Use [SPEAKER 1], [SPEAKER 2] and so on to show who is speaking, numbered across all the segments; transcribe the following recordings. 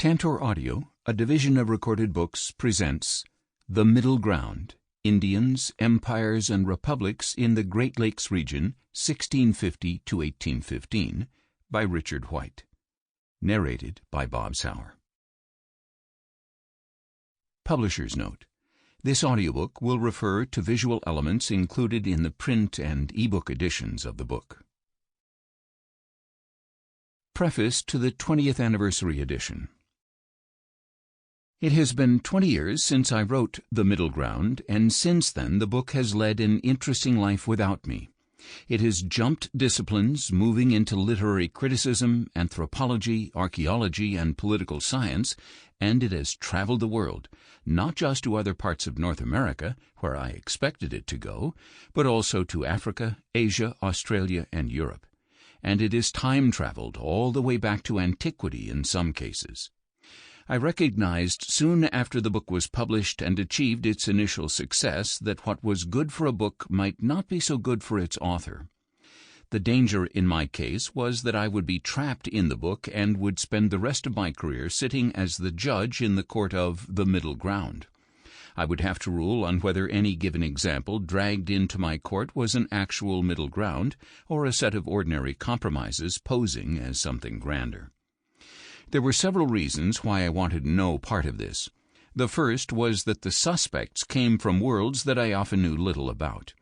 [SPEAKER 1] Tantor Audio, a division of Recorded Books, presents The Middle Ground, Indians, Empires, and Republics in the Great Lakes Region, 1650 to 1815, by Richard White. Narrated by Bob Souer. Publisher's Note: this audiobook will refer to visual elements included in the print and ebook editions of the book. Preface to the 20th Anniversary Edition. It has been 20 years since I wrote The Middle Ground, and since then the book has led an interesting life without me. It has jumped disciplines, moving into literary criticism, anthropology, archaeology, and political science, and it has traveled the world, not just to other parts of North America, where I expected it to go, but also to Africa, Asia, Australia, and Europe. And it has time-traveled all the way back to antiquity in some cases. I recognized soon after the book was published and achieved its initial success that what was good for a book might not be so good for its author. The danger in my case was that I would be trapped in the book and would spend the rest of my career sitting as the judge in the court of the middle ground. I would have to rule on whether any given example dragged into my court was an actual middle ground or a set of ordinary compromises posing as something grander. There were several reasons why I wanted no part of this. The first was that the suspects came from worlds that I often knew little about.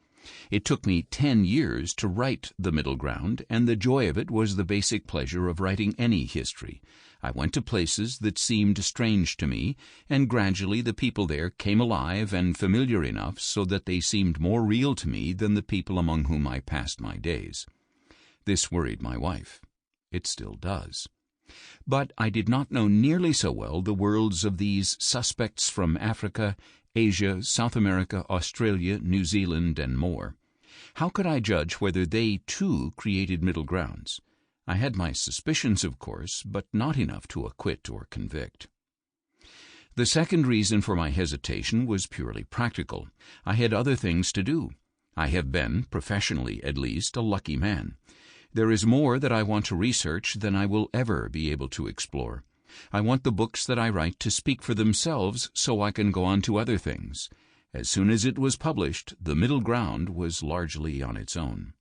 [SPEAKER 1] It took me 10 years to write The Middle Ground, and the joy of it was the basic pleasure of writing any history. I went to places that seemed strange to me, and gradually the people there came alive and familiar enough so that they seemed more real to me than the people among whom I passed my days. This worried my wife. It still does. But I did not know nearly so well the worlds of these suspects from Africa, Asia, South America, Australia, New Zealand, and more. How could I judge whether they, too, created middle grounds? I had my suspicions, of course, but not enough to acquit or convict. The second reason for my hesitation was purely practical. I had other things to do. I have been, professionally at least, a lucky man. There is more that I want to research than I will ever be able to explore. I want the books that I write to speak for themselves so I can go on to other things. As soon as it was published, The Middle Ground was largely on its own.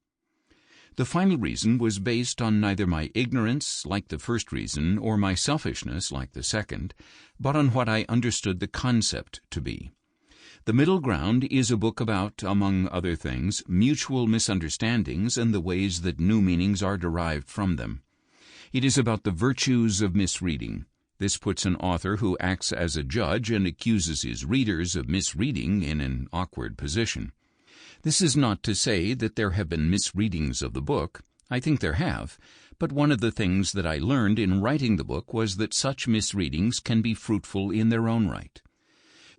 [SPEAKER 1] The final reason was based on neither my ignorance, like the first reason, or my selfishness, like the second, but on what I understood the concept to be. The Middle Ground is a book about, among other things, mutual misunderstandings and the ways that new meanings are derived from them. It is about the virtues of misreading. This puts an author who acts as a judge and accuses his readers of misreading in an awkward position. This is not to say that there have been misreadings of the book. I think there have, but one of the things that I learned in writing the book was that such misreadings can be fruitful in their own right.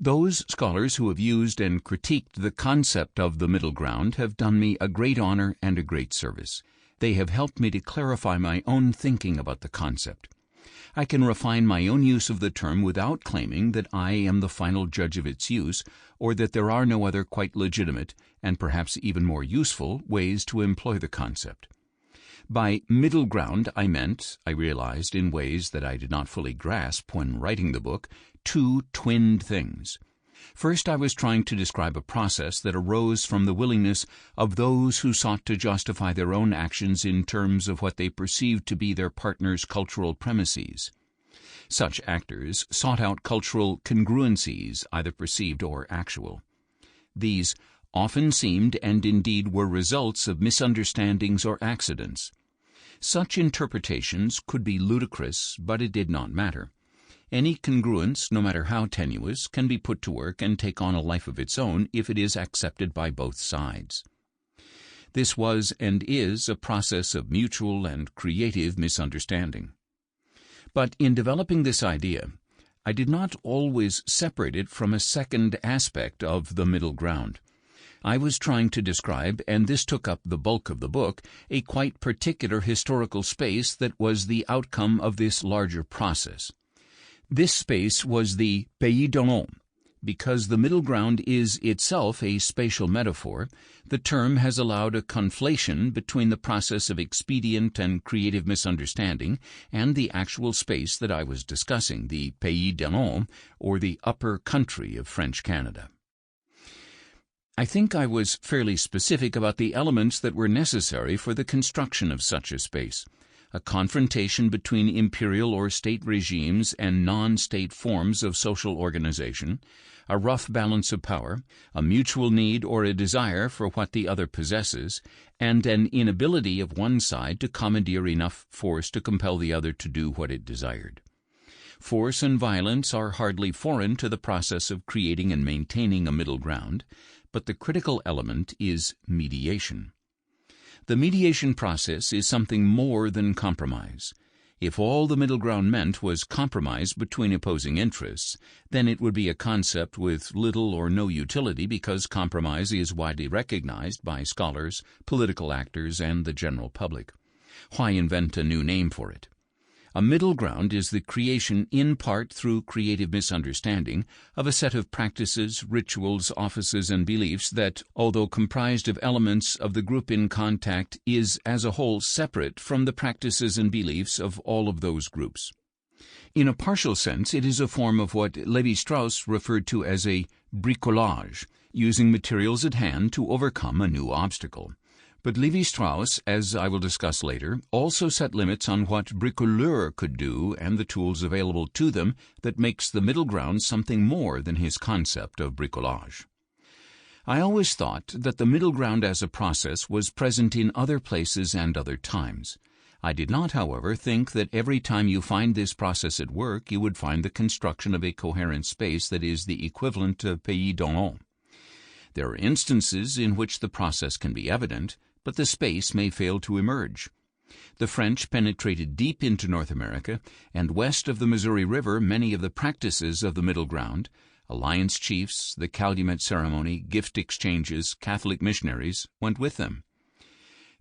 [SPEAKER 1] Those scholars who have used and critiqued the concept of the middle ground have done me a great honor and a great service. They have helped me to clarify my own thinking about the concept. I can refine my own use of the term without claiming that I am the final judge of its use, or that there are no other quite legitimate, and perhaps even more useful, ways to employ the concept. By middle ground I meant, I realized in ways that I did not fully grasp when writing the book, two twinned things. First, I was trying to describe a process that arose from the willingness of those who sought to justify their own actions in terms of what they perceived to be their partner's cultural premises. Such actors sought out cultural congruencies, either perceived or actual. These often seemed and indeed were results of misunderstandings or accidents. Such interpretations could be ludicrous, but it did not matter. Any congruence, no matter how tenuous, can be put to work and take on a life of its own if it is accepted by both sides. This was and is a process of mutual and creative misunderstanding. But in developing this idea, I did not always separate it from a second aspect of the middle ground. I was trying to describe, and this took up the bulk of the book, a quite particular historical space that was the outcome of this larger process. This space was the pays d'Olonne, Because the middle ground is itself a spatial metaphor, the term has allowed a conflation between the process of expedient and creative misunderstanding and the actual space that I was discussing, the pays d'Anon, or the upper country of French Canada. I think I was fairly specific about the elements that were necessary for the construction of such a space: a confrontation between imperial or state regimes and non-state forms of social organization, a rough balance of power, a mutual need or a desire for what the other possesses, and an inability of one side to commandeer enough force to compel the other to do what it desired. Force and violence are hardly foreign to the process of creating and maintaining a middle ground, but the critical element is mediation. The mediation process is something more than compromise. If all the middle ground meant was compromise between opposing interests, then it would be a concept with little or no utility, because compromise is widely recognized by scholars, political actors, and the general public. Why invent a new name for it? A middle ground is the creation, in part through creative misunderstanding, of a set of practices, rituals, offices, and beliefs that, although comprised of elements of the group in contact, is as a whole separate from the practices and beliefs of all of those groups. In a partial sense, it is a form of what Lévi-Strauss referred to as a bricolage, using materials at hand to overcome a new obstacle. But Lévi-Strauss, as I will discuss later, also set limits on what bricoleurs could do and the tools available to them that makes the middle ground something more than his concept of bricolage. I always thought that the middle ground as a process was present in other places and other times. I did not, however, think that every time you find this process at work, you would find the construction of a coherent space that is the equivalent of pays d'Anon. There are instances in which the process can be evident, but the space may fail to emerge. The French penetrated deep into North America, and west of the Missouri River many of the practices of the middle ground, alliance chiefs, the Calumet ceremony, gift exchanges, Catholic missionaries, went with them.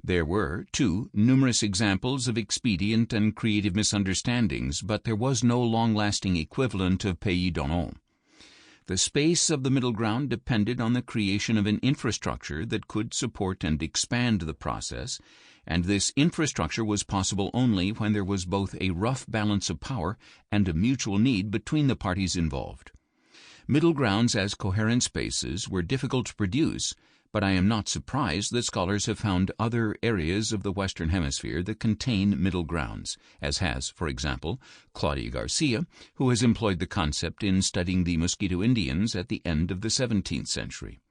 [SPEAKER 1] There were, too, numerous examples of expedient and creative misunderstandings, but there was no long-lasting equivalent of pays d'Anon. The space of the middle ground depended on the creation of an infrastructure that could support and expand the process, and this infrastructure was possible only when there was both a rough balance of power and a mutual need between the parties involved. Middle grounds as coherent spaces were difficult to produce, but I am not surprised that scholars have found other areas of the Western Hemisphere that contain middle grounds, as has, for example, Claudia Garcia, who has employed the concept in studying the Mosquito Indians at the end of the 17th century.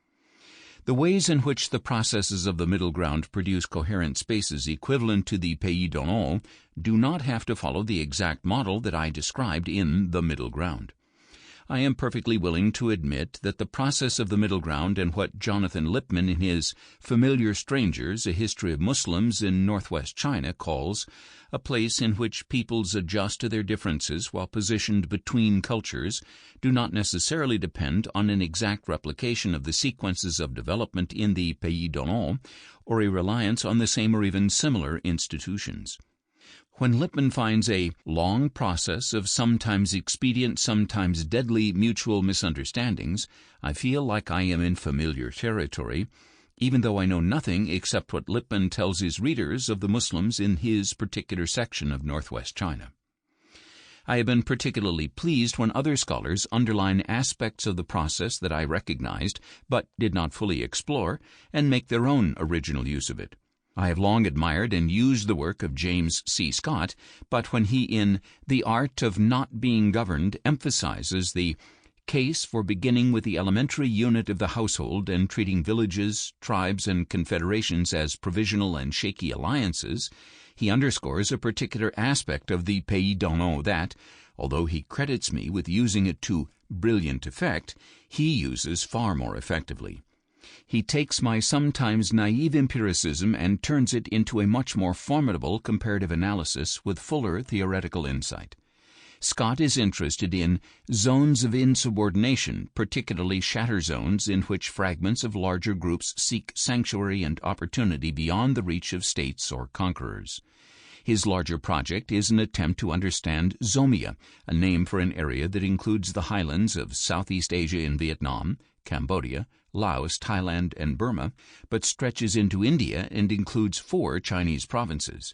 [SPEAKER 1] The ways in which the processes of the middle ground produce coherent spaces equivalent to the pays d'Anon do not have to follow the exact model that I described in The Middle Ground. I am perfectly willing to admit that the process of the middle ground and what Jonathan Lippmann in his Familiar Strangers, A History of Muslims in Northwest China calls a place in which peoples adjust to their differences while positioned between cultures do not necessarily depend on an exact replication of the sequences of development in the pays d'Anon or a reliance on the same or even similar institutions. When Lippmann finds a long process of sometimes expedient, sometimes deadly mutual misunderstandings, I feel like I am in familiar territory, even though I know nothing except what Lippmann tells his readers of the Muslims in his particular section of Northwest China. I have been particularly pleased when other scholars underline aspects of the process that I recognized but did not fully explore and make their own original use of it. I have long admired and used the work of James C. Scott, but when he in The Art of Not Being Governed emphasizes the case for beginning with the elementary unit of the household and treating villages, tribes, and confederations as provisional and shaky alliances, he underscores a particular aspect of the pays d'Anon that, although he credits me with using it to brilliant effect, he uses far more effectively. He takes my sometimes naive empiricism and turns it into a much more formidable comparative analysis with fuller theoretical insight. Scott is interested in zones of insubordination, particularly shatter zones in which fragments of larger groups seek sanctuary and opportunity beyond the reach of states or conquerors. His larger project is an attempt to understand Zomia, a name for an area that includes the highlands of Southeast Asia in Vietnam, Cambodia, Laos, Thailand, and Burma, but stretches into India and includes 4 Chinese provinces.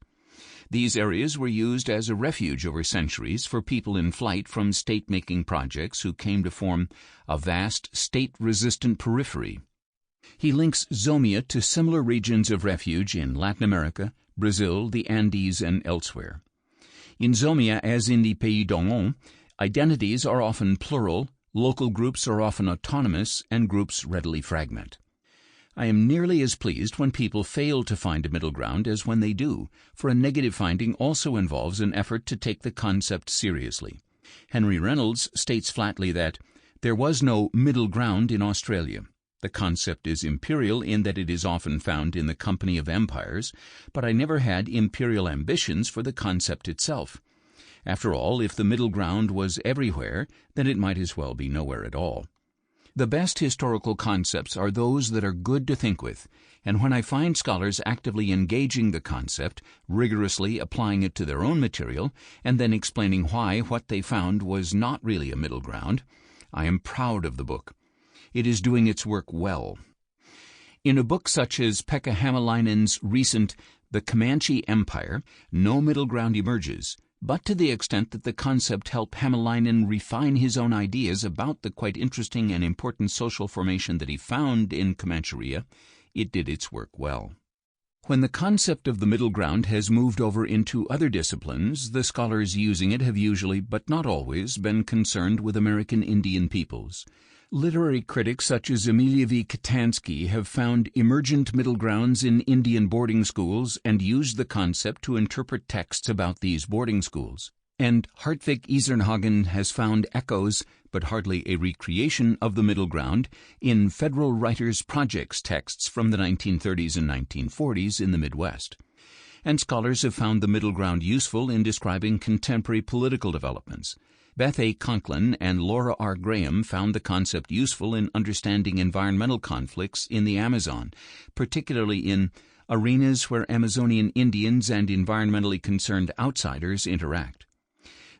[SPEAKER 1] These areas were used as a refuge over centuries for people in flight from state-making projects who came to form a vast state-resistant periphery. He links Zomia to similar regions of refuge in Latin America, Brazil, the Andes, and elsewhere. In Zomia, as in the Pays d'Ollon, identities are often plural, local groups are often autonomous, and groups readily fragment. I am nearly as pleased when people fail to find a middle ground as when they do, for a negative finding also involves an effort to take the concept seriously. Henry Reynolds states flatly that there was no middle ground in Australia. The concept is imperial in that it is often found in the company of empires, but I never had imperial ambitions for the concept itself. After all, if the middle ground was everywhere, then it might as well be nowhere at all. The best historical concepts are those that are good to think with, and when I find scholars actively engaging the concept, rigorously applying it to their own material, and then explaining why what they found was not really a middle ground, I am proud of the book. It is doing its work well. In a book such as Pekka Hämäläinen's recent The Comanche Empire, no middle ground emerges, but to the extent that the concept helped Hämäläinen refine his own ideas about the quite interesting and important social formation that he found in Comancheria, it did its work well. When the concept of the middle ground has moved over into other disciplines, the scholars using it have usually, but not always, been concerned with American Indian peoples. Literary critics such as Emilia V. Katansky have found emergent middle grounds in Indian boarding schools and used the concept to interpret texts about these boarding schools. And Hartvig Isernhagen has found echoes, but hardly a recreation of the middle ground, in Federal Writers' Projects texts from the 1930s and 1940s in the Midwest. And scholars have found the middle ground useful in describing contemporary political developments. Beth A. Conklin and Laura R. Graham found the concept useful in understanding environmental conflicts in the Amazon, particularly in arenas where Amazonian Indians and environmentally concerned outsiders interact.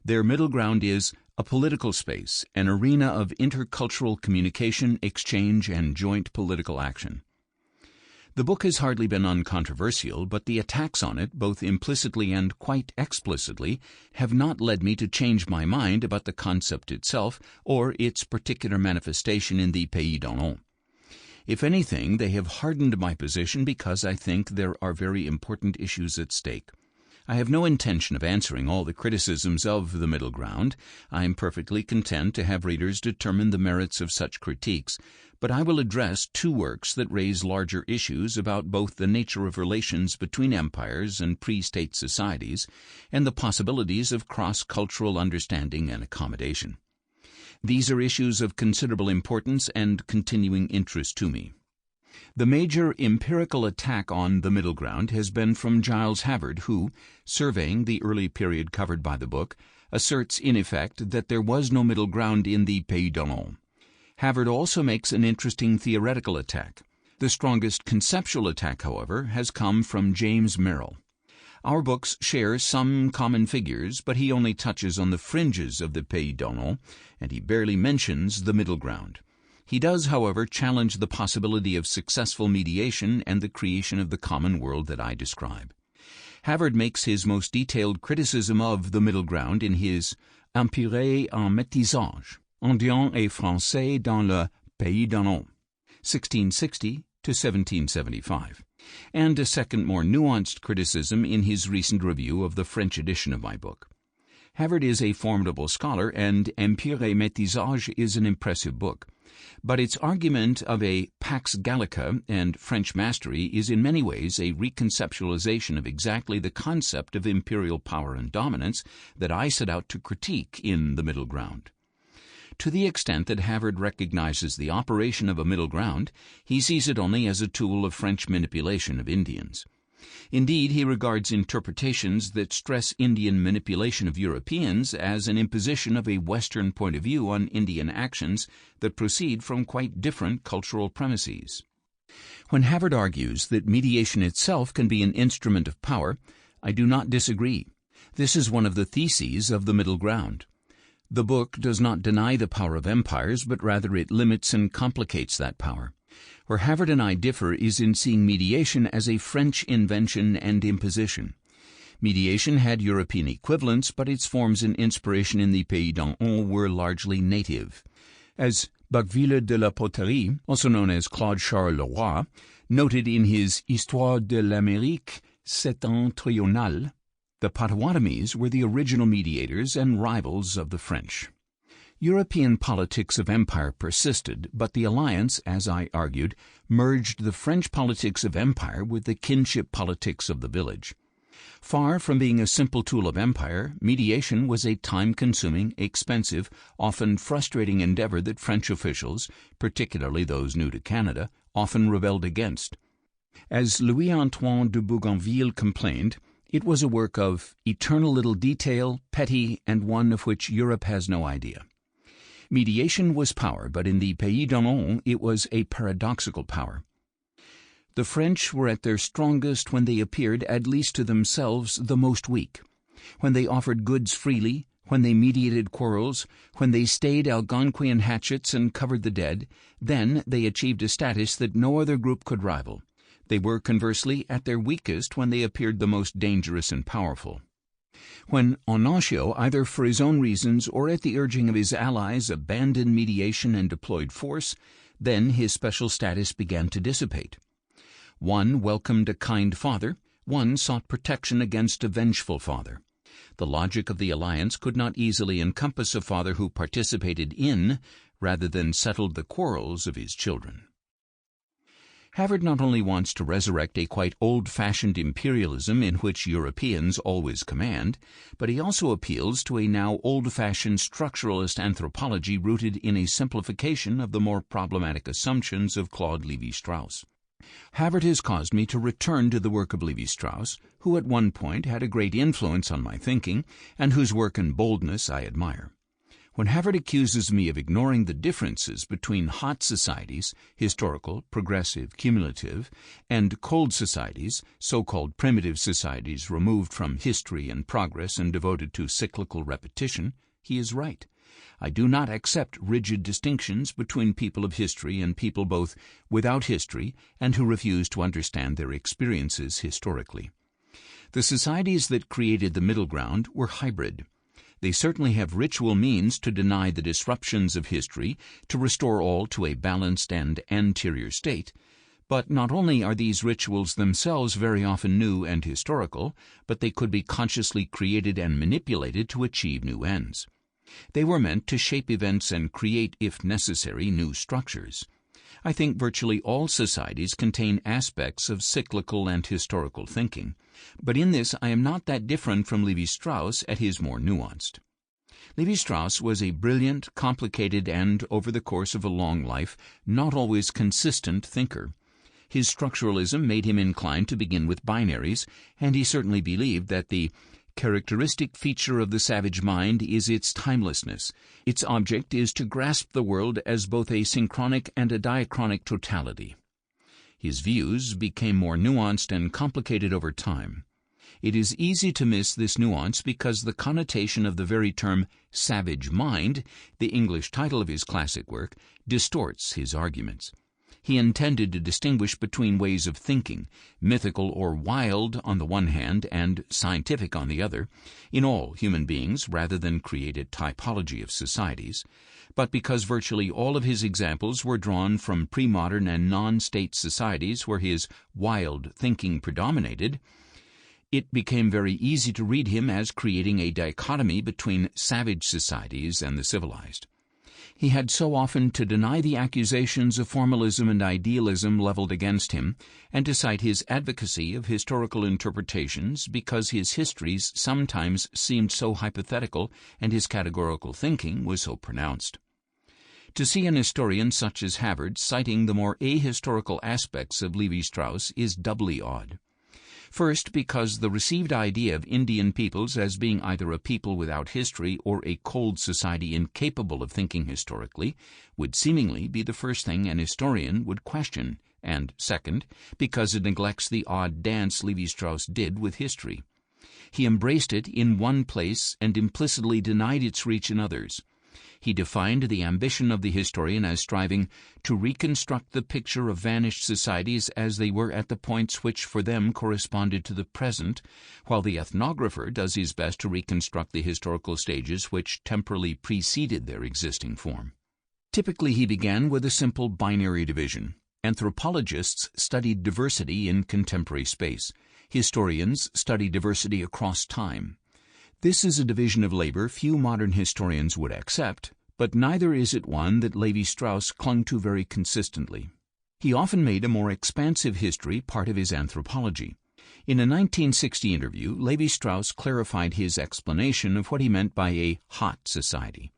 [SPEAKER 1] Their middle ground is a political space, an arena of intercultural communication, exchange, and joint political action. The book has hardly been uncontroversial, but the attacks on it, both implicitly and quite explicitly, have not led me to change my mind about the concept itself or its particular manifestation in the Pays d'Ollon. If anything, they have hardened my position because I think there are very important issues at stake. I have no intention of answering all the criticisms of the middle ground. I am perfectly content to have readers determine the merits of such critiques, but I will address 2 works that raise larger issues about both the nature of relations between empires and pre-state societies and the possibilities of cross-cultural understanding and accommodation. These are issues of considerable importance and continuing interest to me. The major empirical attack on the middle ground has been from Giles Havard, who, surveying the early period covered by the book, asserts in effect that there was no middle ground in the Pays d'Ollon. Havard also makes an interesting theoretical attack. The strongest conceptual attack, however, has come from James Merrill. Our books share some common figures, but he only touches on the fringes of the Pays d'Ollon, and he barely mentions the middle ground. He does, however, challenge the possibility of successful mediation and the creation of the common world that I describe. Havard makes his most detailed criticism of the middle ground in his Empire en métissage, Indiens et Français dans le Pays d'Ollon, 1660 to 1775, and a second more nuanced criticism in his recent review of the French edition of my book. Havard is a formidable scholar, and Empire et Métissage is an impressive book. But its argument of a Pax Gallica and French mastery is in many ways a reconceptualization of exactly the concept of imperial power and dominance that I set out to critique in The Middle Ground. To the extent that Havard recognizes the operation of a middle ground, he sees it only as a tool of French manipulation of Indians. Indeed, he regards interpretations that stress Indian manipulation of Europeans as an imposition of a Western point of view on Indian actions that proceed from quite different cultural premises. When Havard argues that mediation itself can be an instrument of power, I do not disagree. This is one of the theses of the middle ground. The book does not deny the power of empires, but rather it limits and complicates that power. Where Havard and I differ is in seeing mediation as a French invention and imposition. Mediation had European equivalents, but its forms and inspiration in the Pays d'en haut were largely native. As Bacqueville de la Poterie, also known as Claude Charles Leroy, noted in his Histoire de l'Amérique septentrionale, the Potawatomis were the original mediators and rivals of the French. European politics of empire persisted, but the alliance, as I argued, merged the French politics of empire with the kinship politics of the village. Far from being a simple tool of empire, mediation was a time-consuming, expensive, often frustrating endeavor that French officials, particularly those new to Canada, often rebelled against. As Louis-Antoine de Bougainville complained, it was a work of eternal little detail, petty, and one of which Europe has no idea. Mediation was power, but in the Pays d'en haut it was a paradoxical power. The French were at their strongest when they appeared, at least to themselves, the most weak. When they offered goods freely, when they mediated quarrels, when they stayed Algonquian hatchets and covered the dead, then they achieved a status that no other group could rival. They were, conversely, at their weakest when they appeared the most dangerous and powerful. When Onontio, either for his own reasons or at the urging of his allies, abandoned mediation and deployed force, then his special status began to dissipate. One welcomed a kind father, one sought protection against a vengeful father. The logic of the alliance could not easily encompass a father who participated in, rather than settled the quarrels of his children. Havard not only wants to resurrect a quite old-fashioned imperialism in which Europeans always command, but he also appeals to a now old-fashioned structuralist anthropology rooted in a simplification of the more problematic assumptions of Claude Lévi-Strauss. Havard has caused me to return to the work of Lévi-Strauss, who at one point had a great influence on my thinking, and whose work and boldness I admire. When Havard accuses me of ignoring the differences between hot societies, historical, progressive, cumulative, and cold societies, so-called primitive societies removed from history and progress and devoted to cyclical repetition, he is right. I do not accept rigid distinctions between people of history and people both without history and who refuse to understand their experiences historically. The societies that created the middle ground were hybrid. They certainly have ritual means to deny the disruptions of history, to restore all to a balanced and anterior state. But not only are these rituals themselves very often new and historical, but they could be consciously created and manipulated to achieve new ends. They were meant to shape events and create, if necessary, new structures. I think virtually all societies contain aspects of cyclical and historical thinking, but in this I am not that different from Lévi-Strauss at his more nuanced. Lévi-Strauss was a brilliant, complicated, and, over the course of a long life, not always consistent thinker. His structuralism made him inclined to begin with binaries, and he certainly believed that the characteristic feature of the savage mind is its timelessness. Its object is to grasp the world as both a synchronic and a diachronic totality. His views became more nuanced and complicated over time. It is easy to miss this nuance because the connotation of the very term savage mind, the English title of his classic work, distorts his arguments. He intended to distinguish between ways of thinking, mythical or wild on the one hand and scientific on the other, in all human beings rather than create a typology of societies. But because virtually all of his examples were drawn from pre-modern and non-state societies where his wild thinking predominated, it became very easy to read him as creating a dichotomy between savage societies and the civilized. He had so often to deny the accusations of formalism and idealism leveled against him, and to cite his advocacy of historical interpretations because his histories sometimes seemed so hypothetical and his categorical thinking was so pronounced. To see an historian such as Havard citing the more ahistorical aspects of Lévi-Strauss is doubly odd. First, because the received idea of Indian peoples as being either a people without history or a cold society incapable of thinking historically would seemingly be the first thing an historian would question, and second, because it neglects the odd dance Lévi-Strauss did with history. He embraced it in one place and implicitly denied its reach in others. He defined the ambition of the historian as striving to reconstruct the picture of vanished societies as they were at the points which for them corresponded to the present, while the ethnographer does his best to reconstruct the historical stages which temporally preceded their existing form. Typically he began with a simple binary division. Anthropologists studied diversity in contemporary space. Historians study diversity across time. This is a division of labor few modern historians would accept, but neither is it one that Levi-Strauss clung to very consistently. He often made a more expansive history part of his anthropology. In a 1960 interview, Levi-Strauss clarified his explanation of what he meant by a haut society.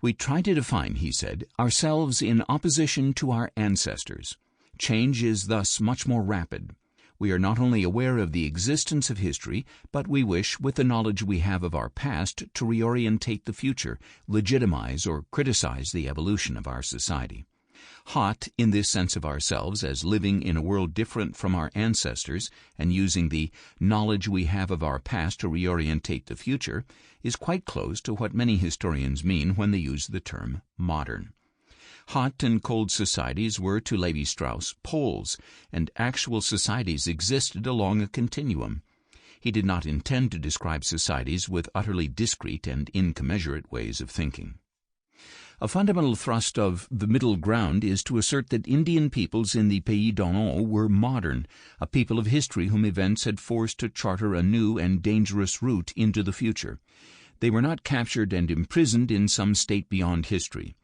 [SPEAKER 1] "We try to define," he said, "ourselves in opposition to our ancestors. Change is thus much more rapid. We are not only aware of the existence of history, but we wish, with the knowledge we have of our past, to reorientate the future, legitimize or criticize the evolution of our society. Haut, in this sense of ourselves as living in a world different from our ancestors and using the knowledge we have of our past to reorientate the future, is quite close to what many historians mean when they use the term modern. Hot and cold societies were, to Levi-Strauss, poles, and actual societies existed along a continuum. He did not intend to describe societies with utterly discrete and incommensurate ways of thinking. A fundamental thrust of The Middle Ground is to assert that Indian peoples in the Pays d'Onan were modern, a people of history whom events had forced to charter a new and dangerous route into the future. They were not captured and imprisoned in some state beyond history.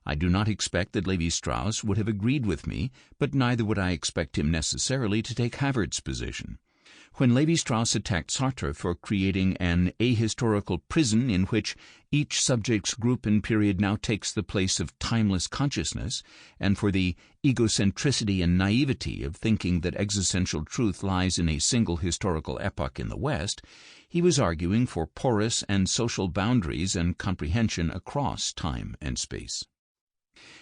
[SPEAKER 1] I do not expect that Levi-Strauss would have agreed with me, but neither would I expect him necessarily to take Havert's position. When Levi-Strauss attacked Sartre for creating an ahistorical prison in which each subject's group and period now takes the place of timeless consciousness, and for the egocentricity and naivety of thinking that existential truth lies in a single historical epoch in the West, he was arguing for porous and social boundaries and comprehension across time and space.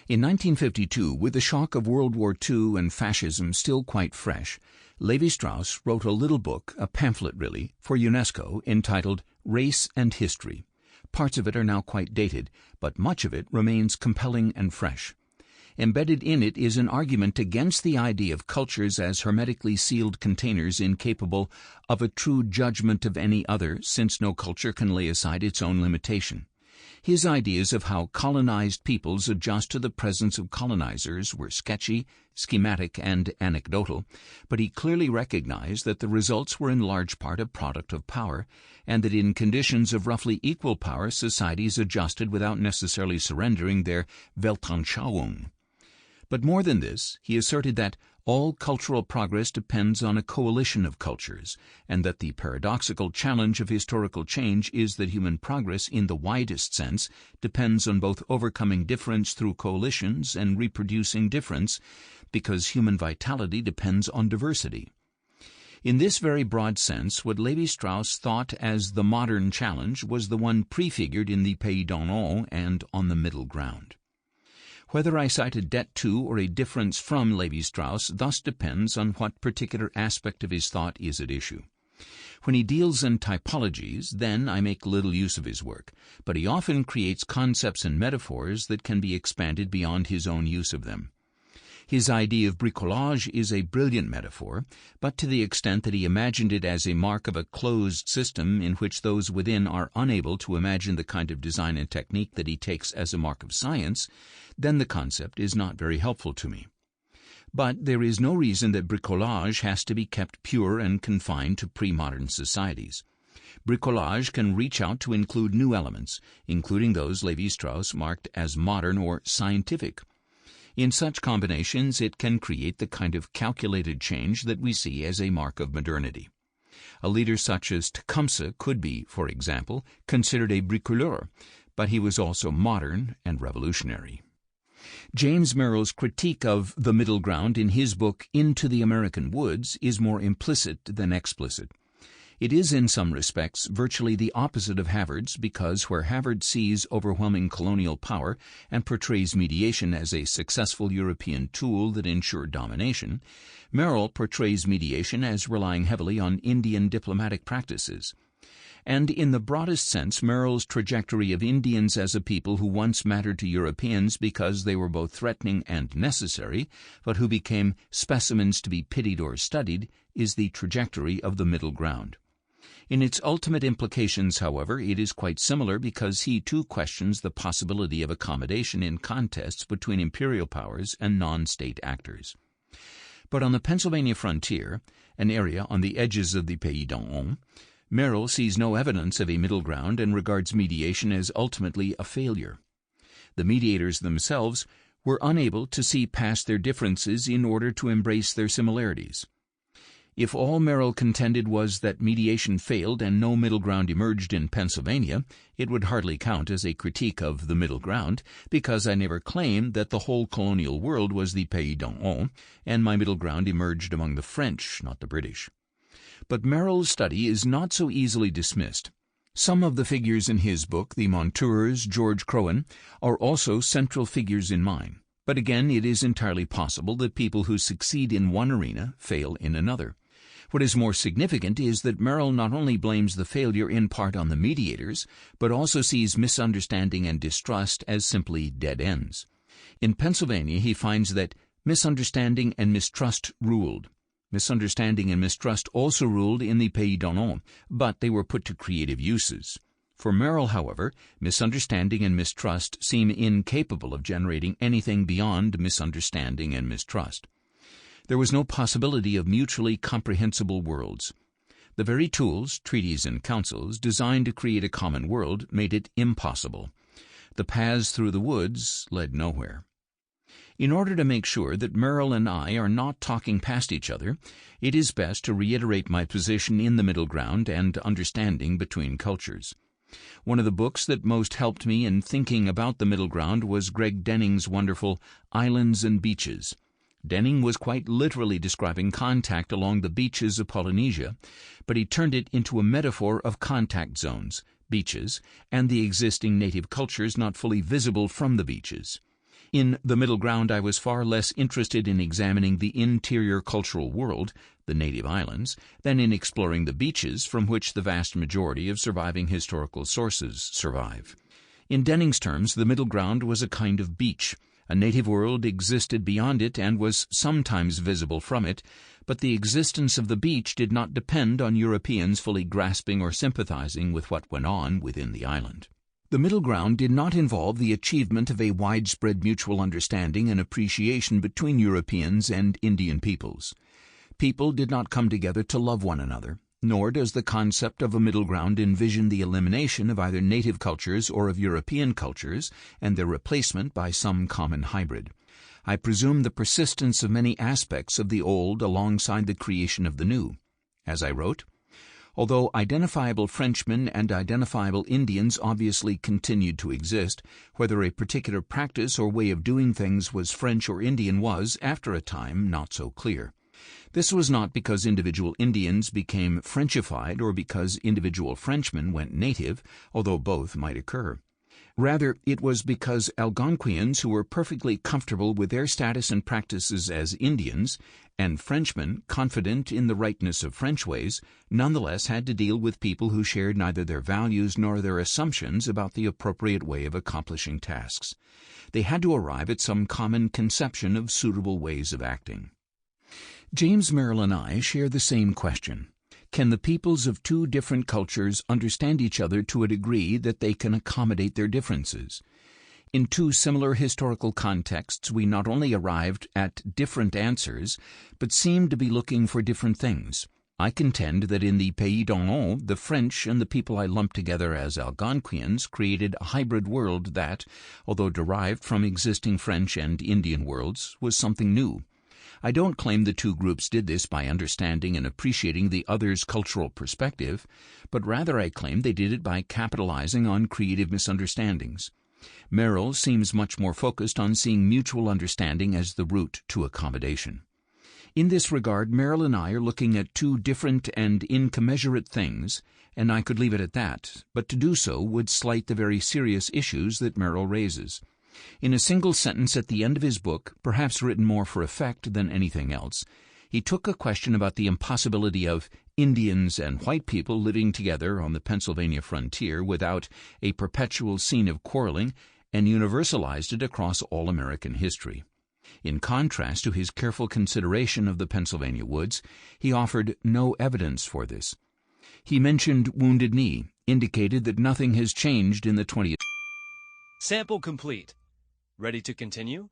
[SPEAKER 1] In 1952, with the shock of World War II and fascism still quite fresh, Levi-Strauss wrote a little book, a pamphlet really, for UNESCO entitled Race and History. Parts of it are now quite dated, but much of it remains compelling and fresh. Embedded in it is an argument against the idea of cultures as hermetically sealed containers incapable of a true judgment of any other, since no culture can lay aside its own limitation. His ideas of how colonized peoples adjust to the presence of colonizers were sketchy, schematic, and anecdotal, but he clearly recognized that the results were in large part a product of power, and that in conditions of roughly equal power societies adjusted without necessarily surrendering their Weltanschauung. But more than this, he asserted that all cultural progress depends on a coalition of cultures, and that the paradoxical challenge of historical change is that human progress in the widest sense depends on both overcoming difference through coalitions and reproducing difference, because human vitality depends on diversity. In this very broad sense, what Levi-Strauss thought as the modern challenge was the one prefigured in the Pays d'Onan and On the Middle Ground. Whether I cite a debt to or a difference from Levi-Strauss thus depends on what particular aspect of his thought is at issue. When he deals in typologies, then I make little use of his work, but he often creates concepts and metaphors that can be expanded beyond his own use of them. His idea of bricolage is a brilliant metaphor, but to the extent that he imagined it as a mark of a closed system in which those within are unable to imagine the kind of design and technique that he takes as a mark of science, then the concept is not very helpful to me. But there is no reason that bricolage has to be kept pure and confined to pre-modern societies. Bricolage can reach out to include new elements, including those Levi-Strauss marked as modern or scientific. In such combinations, it can create the kind of calculated change that we see as a mark of modernity. A leader such as Tecumseh could be, for example, considered a bricoleur, but he was also modern and revolutionary. James Merrill's critique of The Middle Ground in his book Into the American Woods is more implicit than explicit. It is in some respects virtually the opposite of Havard's, because where Havard sees overwhelming colonial power and portrays mediation as a successful European tool that ensured domination, Merrill portrays mediation as relying heavily on Indian diplomatic practices. And in the broadest sense, Merrill's trajectory of Indians as a people who once mattered to Europeans because they were both threatening and necessary, but who became specimens to be pitied or studied, is the trajectory of the middle ground. In its ultimate implications, however, it is quite similar, because he too questions the possibility of accommodation in contests between imperial powers and non-state actors. But on the Pennsylvania frontier, an area on the edges of the Pays d'en-Haut, Merrill sees no evidence of a middle ground and regards mediation as ultimately a failure. The mediators themselves were unable to see past their differences in order to embrace their similarities. If all Merrill contended was that mediation failed and no middle ground emerged in Pennsylvania, it would hardly count as a critique of the middle ground, because I never claimed that the whole colonial world was the Pays d'en-Haut, and my middle ground emerged among the French, not the British. But Merrill's study is not so easily dismissed. Some of the figures in his book, The Montours, George Crowan, are also central figures in mine. But again, it is entirely possible that people who succeed in one arena fail in another. What is more significant is that Merrill not only blames the failure in part on the mediators, but also sees misunderstanding and distrust as simply dead ends. In Pennsylvania, he finds that misunderstanding and mistrust ruled. Misunderstanding and mistrust also ruled in the Pays d'en-Haut, but they were put to creative uses. For Merrill, however, misunderstanding and mistrust seem incapable of generating anything beyond misunderstanding and mistrust. There was no possibility of mutually comprehensible worlds. The very tools, treaties and councils, designed to create a common world made it impossible. The paths through the woods led nowhere. In order to make sure that Merrill and I are not talking past each other, it is best to reiterate my position in the middle ground and understanding between cultures. One of the books that most helped me in thinking about the middle ground was Greg Denning's wonderful Islands and Beaches. Denning was quite literally describing contact along the beaches of Polynesia, but he turned it into a metaphor of contact zones, beaches, and the existing native cultures not fully visible from the beaches. In the middle ground, I was far less interested in examining the interior cultural world, the native islands, than in exploring the beaches from which the vast majority of surviving historical sources survive. In Denning's terms, the middle ground was a kind of beach. A native world existed beyond it and was sometimes visible from it, but the existence of the beach did not depend on Europeans fully grasping or sympathizing with what went on within the island. The middle ground did not involve the achievement of a widespread mutual understanding and appreciation between Europeans and Indian peoples. People did not come together to love one another, nor does the concept of a middle ground envision the elimination of either native cultures or of European cultures and their replacement by some common hybrid. I presume the persistence of many aspects of the old alongside the creation of the new. As I wrote, although identifiable Frenchmen and identifiable Indians obviously continued to exist, whether a particular practice or way of doing things was French or Indian was, after a time, not so clear. This was not because individual Indians became Frenchified or because individual Frenchmen went native, although both might occur. Rather, it was because Algonquians who were perfectly comfortable with their status and practices as Indians, and Frenchmen, confident in the rightness of French ways, nonetheless had to deal with people who shared neither their values nor their assumptions about the appropriate way of accomplishing tasks. They had to arrive at some common conception of suitable ways of acting. James Merrill and I share the same question. Can the peoples of two different cultures understand each other to a degree that they can accommodate their differences? In two similar historical contexts, we not only arrived at different answers, but seemed to be looking for different things. I contend that in the Pays d'en-Haut, the French and the people I lumped together as Algonquians created a hybrid world that, although derived from existing French and Indian worlds, was something new. I don't claim the two groups did this by understanding and appreciating the other's cultural perspective, but rather I claim they did it by capitalizing on creative misunderstandings. Merrill seems much more focused on seeing mutual understanding as the route to accommodation. In this regard, Merrill and I are looking at two different and incommensurate things, and I could leave it at that, but to do so would slight the very serious issues that Merrill raises. In a single sentence at the end of his book, perhaps written more for effect than anything else, he took a question about the impossibility of Indians and white people living together on the Pennsylvania frontier without a perpetual scene of quarreling and universalized it across all American history. In contrast to his careful consideration of the Pennsylvania woods, he offered no evidence for this. He mentioned Wounded Knee, indicated that nothing has changed in the 20th.
[SPEAKER 2] Sample complete. Ready to continue?